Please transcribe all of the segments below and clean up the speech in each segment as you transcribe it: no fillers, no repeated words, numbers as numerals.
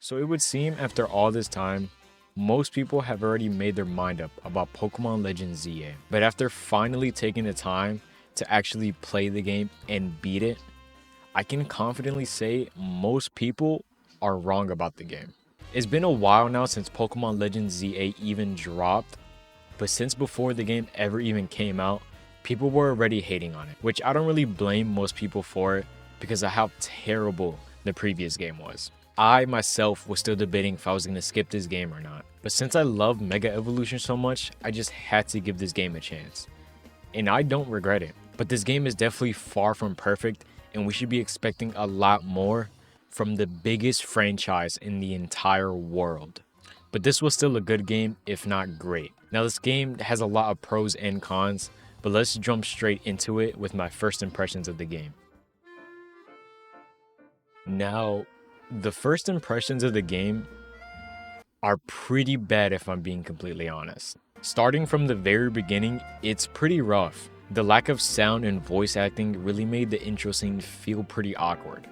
So it would seem after all this time, most people have already made their mind up about Pokémon Legends ZA. But after finally taking the time to actually play the game and beat it, I can confidently say most people are wrong about the game. It's been a while now since Pokémon Legends ZA even dropped, but since before the game ever even came out, people were already hating on it, which I don't really blame most people for it because of how terrible the previous game was. I myself was still debating if I was going to skip this game or not, but since I love Mega Evolution so much, I just had to give this game a chance. And I don't regret it, but this game is definitely far from perfect, and we should be expecting a lot more from the biggest franchise in the entire world. But this was still a good game, if not great. Now this game has a lot of pros and cons, but let's jump straight into it with my first impressions of the game. Now, the first impressions of the game are pretty bad if I'm being completely honest. Starting from the very beginning, it's pretty rough. The lack of sound and voice acting really made the intro scene feel pretty awkward.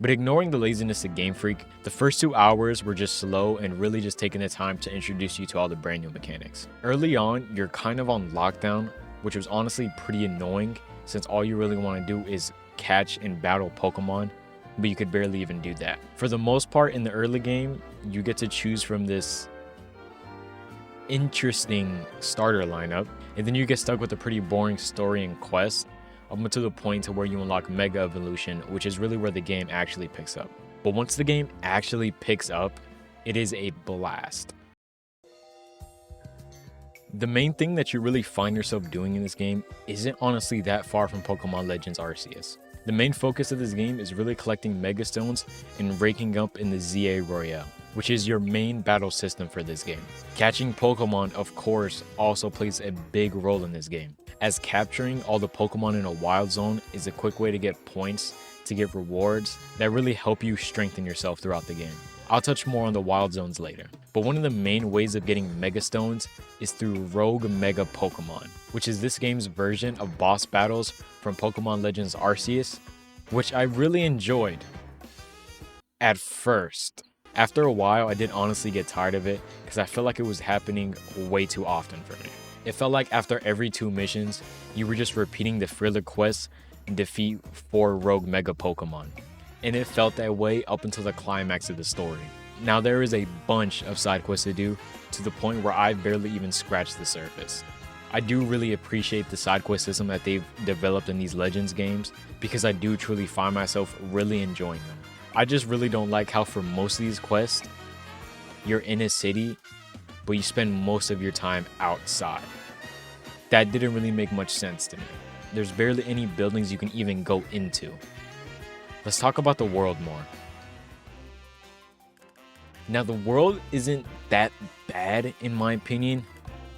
But ignoring the laziness of Game Freak, the first 2 hours were just slow and really just taking the time to introduce you to all the brand new mechanics. Early on, you're kind of on lockdown, which was honestly pretty annoying since all you really want to do is catch and battle Pokemon, but you could barely even do that. For the most part in the early game, you get to choose from this interesting starter lineup, and then you get stuck with a pretty boring story and quest up until the point to where you unlock Mega Evolution, which is really where the game actually picks up. But once the game actually picks up, it is a blast. The main thing that you really find yourself doing in this game isn't honestly that far from Pokémon Legends Arceus. The main focus of this game is really collecting Mega Stones and ranking up in the ZA Royale, which is your main battle system for this game. Catching Pokemon, of course, also plays a big role in this game, as capturing all the Pokemon in a wild zone is a quick way to get points, to get rewards that really help you strengthen yourself throughout the game. I'll touch more on the wild zones later, but one of the main ways of getting Mega Stones is through Rogue Mega Pokemon, which is this game's version of boss battles from Pokémon Legends Arceus, which I really enjoyed at first. After a while, I did honestly get tired of it because I felt like it was happening way too often for me. It felt like after every 2 missions, you were just repeating the filler quests and defeat 4 Rogue Mega Pokemon. And it felt that way up until the climax of the story. Now there is a bunch of side quests to do, to the point where I barely even scratched the surface. I do really appreciate the side quest system that they've developed in these Legends games, because I do truly find myself really enjoying them. I just really don't like how for most of these quests, you're in a city, but you spend most of your time outside. That didn't really make much sense to me. There's barely any buildings you can even go into. Let's talk about the world more. Now the world isn't that bad in my opinion,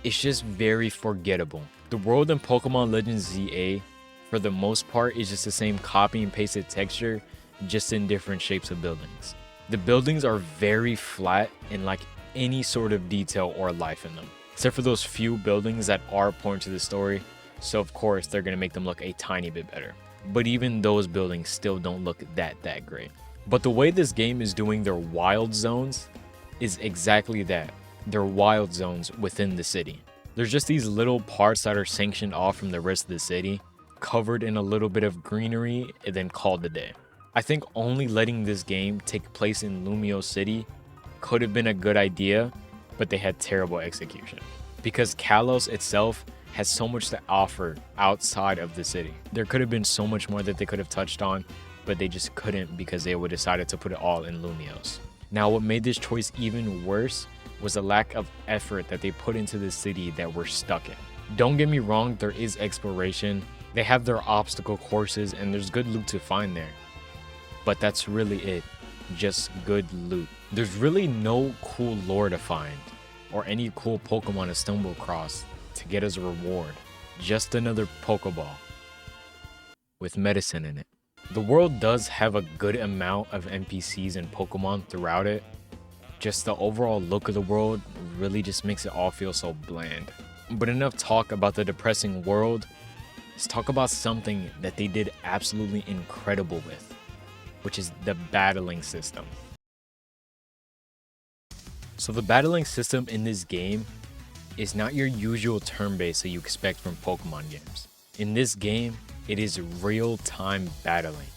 it's just very forgettable. The world in Pokémon Legends ZA, for the most part, is just the same copy and pasted texture, just in different shapes of buildings. The buildings are very flat and lack any sort of detail or life in them, except for those few buildings that are important to the story, so of course they're going to make them look a tiny bit better. But even those buildings still don't look that great. But the way this game is doing their wild zones is exactly that. They're wild zones within the city. There's just these little parts that are sanctioned off from the rest of the city, covered in a little bit of greenery, and then called a day. I think only letting this game take place in Lumio City could have been a good idea, but they had terrible execution. Because Kalos itself has so much to offer outside of the city. There could have been so much more that they could have touched on, but they just couldn't because they would decided to put it all in Lumios. Now what made this choice even worse was the lack of effort that they put into the city that we're stuck in. Don't get me wrong, there is exploration, they have their obstacle courses, and there's good loot to find there. But that's really it, just good loot. There's really no cool lore to find, or any cool Pokemon to stumble across to get as a reward. Just another Pokeball with medicine in it. The world does have a good amount of NPCs and Pokemon throughout it. Just the overall look of the world really just makes it all feel so bland. But enough talk about the depressing world. let's talk about something that they did absolutely incredible with, which is the battling system. So the battling system in this game is not your usual turn-based that you expect from Pokemon games. In this game, it is real-time battling,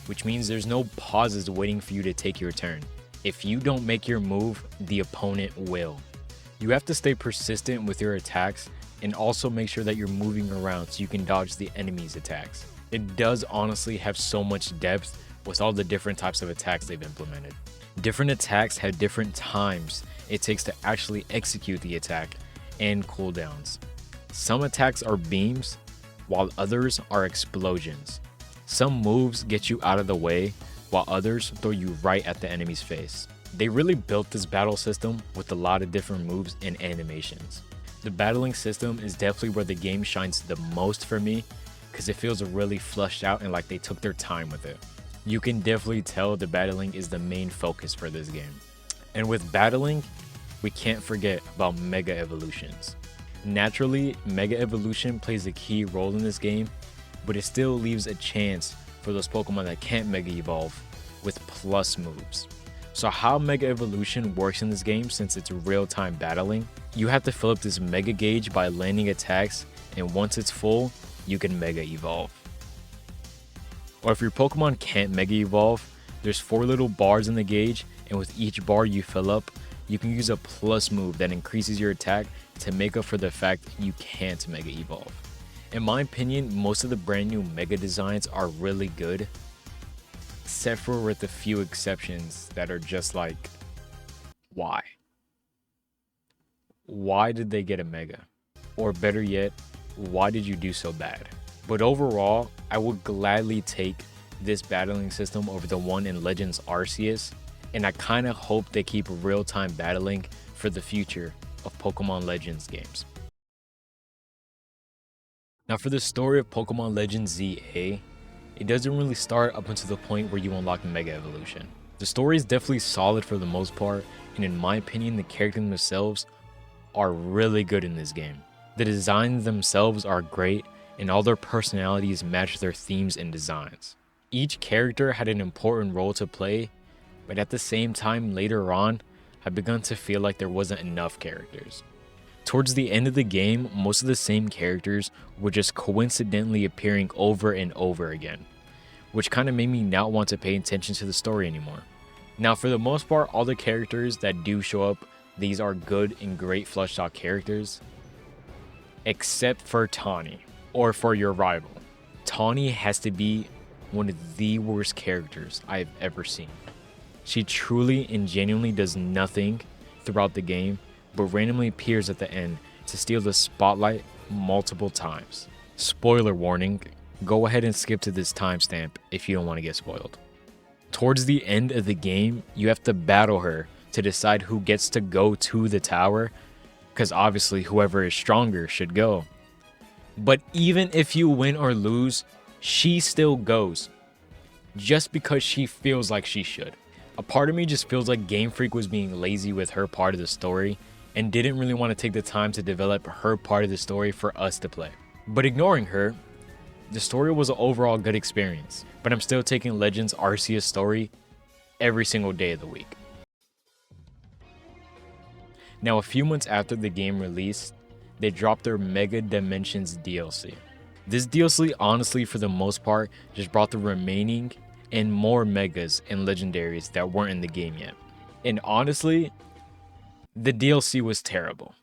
which means there's no pauses waiting for you to take your turn. If you don't make your move, the opponent will. You have to stay persistent with your attacks and also make sure that you're moving around so you can dodge the enemy's attacks. It does honestly have so much depth with all the different types of attacks they've implemented. Different attacks have different times it takes to actually execute the attack and cooldowns. Some attacks are beams, while others are explosions. Some moves get you out of the way, while others throw you right at the enemy's face. They really built this battle system with a lot of different moves and animations. The battling system is definitely where the game shines the most for me, because it feels really fleshed out and like they took their time with it. You can definitely tell the battling is the main focus for this game. And with battling, we can't forget about Mega Evolutions. Naturally, Mega Evolution plays a key role in this game, but it still leaves a chance for those Pokemon that can't Mega Evolve with plus moves. So how Mega Evolution works in this game, since it's real-time battling, you have to fill up this Mega Gauge by landing attacks, and once it's full, you can Mega Evolve. Or if your Pokemon can't Mega Evolve, there's 4 little bars in the gauge, and with each bar you fill up, you can use a plus move that increases your attack to make up for the fact you can't Mega Evolve. In my opinion, most of the brand new Mega designs are really good, except for with a few exceptions that are just like, why? Why did they get a Mega? Or better yet, why did you do so bad? But overall, I would gladly take this battling system over the one in Legends Arceus, and I kinda hope they keep real-time battling for the future of Pokemon Legends games. Now for the story of Pokemon Legends ZA, it doesn't really start up until the point where you unlock Mega Evolution. The story is definitely solid for the most part, and in my opinion, the characters themselves are really good in this game. The designs themselves are great, and all their personalities match their themes and designs. Each character had an important role to play, but at the same time later on, I begun to feel like there wasn't enough characters. Towards the end of the game, most of the same characters were just coincidentally appearing over and over again, which kind of made me not want to pay attention to the story anymore. Now for the most part, all the characters that do show up, these are good and great fleshed out characters, except for Tawny, or for your rival. Tawny has to be one of the worst characters I've ever seen. She truly and genuinely does nothing throughout the game, but randomly appears at the end to steal the spotlight multiple times. Spoiler warning, go ahead and skip to this timestamp if you don't want to get spoiled. Towards the end of the game, you have to battle her to decide who gets to go to the tower, because obviously whoever is stronger should go. But even if you win or lose, she still goes, just because she feels like she should. A part of me just feels like Game Freak was being lazy with her part of the story and didn't really want to take the time to develop her part of the story for us to play. But ignoring her, the story was an overall good experience, but I'm still taking Legends Arceus story every single day of the week. Now a few months after the game released, they dropped their Mega Dimensions DLC. This DLC honestly for the most part just brought the remaining and more Megas and Legendaries that weren't in the game yet. And honestly, the DLC was terrible.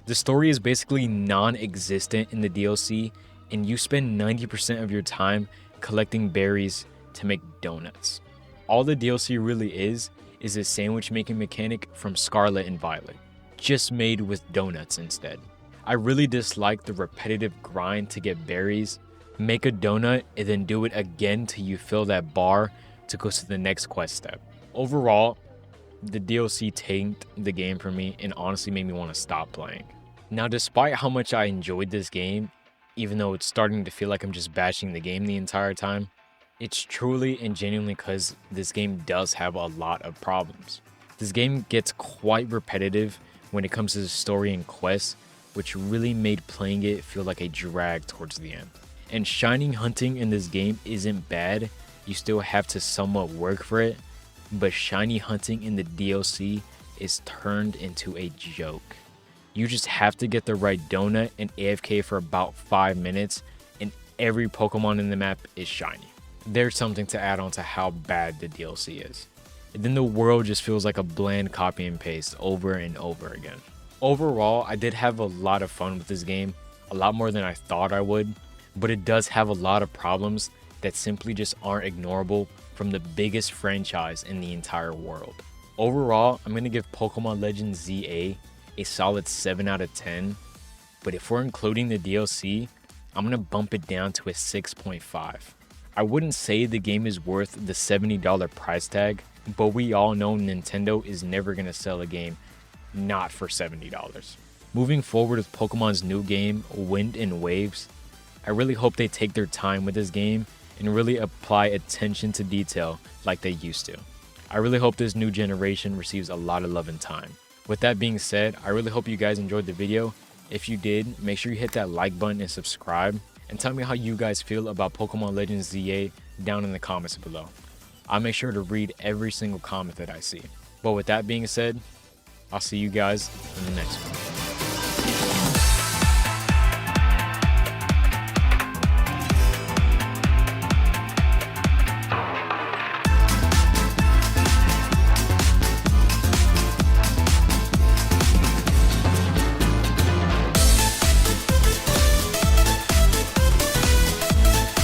The story is basically non-existent in the DLC, and you spend 90% of your time collecting berries to make donuts. All the DLC really is a sandwich making mechanic from Scarlet and Violet, just made with donuts instead. I really dislike the repetitive grind to get berries, make a donut, and then do it again till you fill that bar to go to the next quest step. Overall, the DLC tanked the game for me and honestly made me want to stop playing. Now, despite how much I enjoyed this game, even though it's starting to feel like I'm just bashing the game the entire time, it's truly and genuinely because this game does have a lot of problems. This game gets quite repetitive when it comes to the story and quests, which really made playing it feel like a drag towards the end. And shiny hunting in this game isn't bad, you still have to somewhat work for it, but shiny hunting in the DLC is turned into a joke. You just have to get the right donut and AFK for about 5 minutes, and every Pokemon in the map is shiny. There's something to add on to how bad the DLC is. And then the world just feels like a bland copy and paste over and over again. Overall, I did have a lot of fun with this game, a lot more than I thought I would, but it does have a lot of problems that simply just aren't ignorable from the biggest franchise in the entire world. Overall, I'm going to give Pokémon Legends ZA a solid 7 out of 10, but if we're including the DLC, I'm going to bump it down to a 6.5. I wouldn't say the game is worth the $70 price tag, but we all know Nintendo is never going to sell a game not for $70. Moving forward with Pokemon's new game, Wind and Waves, I really hope they take their time with this game and really apply attention to detail like they used to. I really hope this new generation receives a lot of love and time. With that being said, I really hope you guys enjoyed the video. If you did, make sure you hit that like button and subscribe, and tell me how you guys feel about Pokémon Legends ZA down in the comments below. I'll make sure to read every single comment that I see. But with that being said, I'll see you guys in the next one.